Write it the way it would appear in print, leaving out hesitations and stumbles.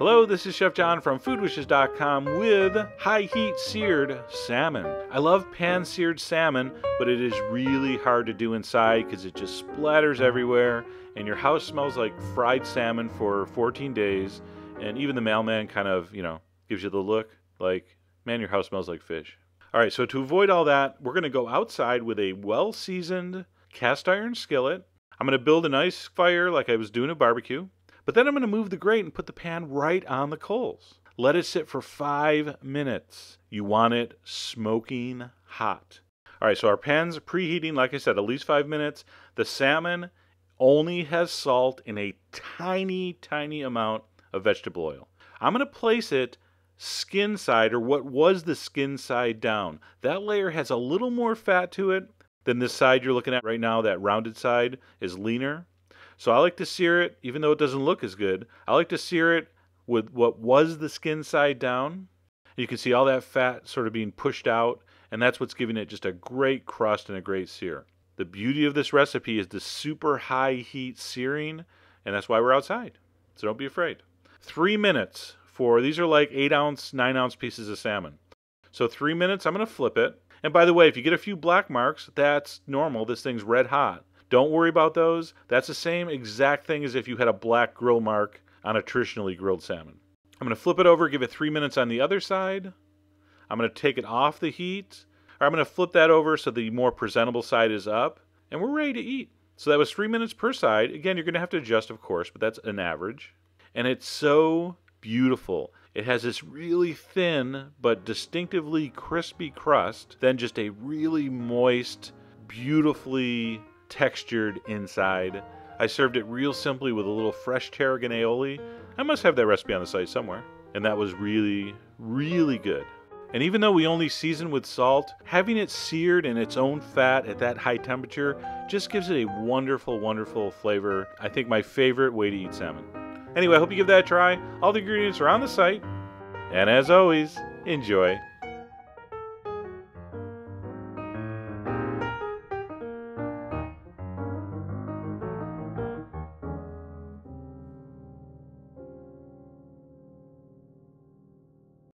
Hello, this is Chef John from foodwishes.com with high heat seared salmon. I love pan seared salmon, but it is really hard to do inside because it just splatters everywhere and your house smells like fried salmon for 14 days. And even the mailman kind of, gives you the look like, man, your house smells like fish. All right, so to avoid all that, we're going to go outside with a well-seasoned cast iron skillet. I'm going to build a nice fire like I was doing a barbecue. But then I'm going to move the grate and put the pan right on the coals. Let it sit for 5 minutes. You want it smoking hot. All right, so our pan's preheating, like I said, at least 5 minutes. The salmon only has salt in a tiny, tiny amount of vegetable oil. I'm going to place it skin side, or what was the skin side down. That layer has a little more fat to it than this side you're looking at right now. That rounded side is leaner. So I like to sear it, even though it doesn't look as good, I like to sear it with what was the skin side down. You can see all that fat sort of being pushed out, and that's what's giving it just a great crust and a great sear. The beauty of this recipe is the super high heat searing, and that's why we're outside. So don't be afraid. 3 minutes for, these are like 8-ounce, 9-ounce pieces of salmon. So 3 minutes, I'm going to flip it. And by the way, if you get a few black marks, that's normal. This thing's red hot. Don't worry about those. That's the same exact thing as if you had a black grill mark on a traditionally grilled salmon. I'm going to flip it over, give it 3 minutes on the other side. I'm going to take it off the heat. Or I'm going to flip that over so the more presentable side is up. And we're ready to eat. So that was 3 minutes per side. Again, you're going to have to adjust, of course, but that's an average. And it's so beautiful. It has this really thin but distinctively crispy crust, then just a really moist, beautifully textured inside. I served it real simply with a little fresh tarragon aioli. I must have that recipe on the site somewhere. And that was really, really good. And even though we only season with salt, having it seared in its own fat at that high temperature just gives it a wonderful, wonderful flavor. I think my favorite way to eat salmon. Anyway, I hope you give that a try. All the ingredients are on the site. And as always, enjoy.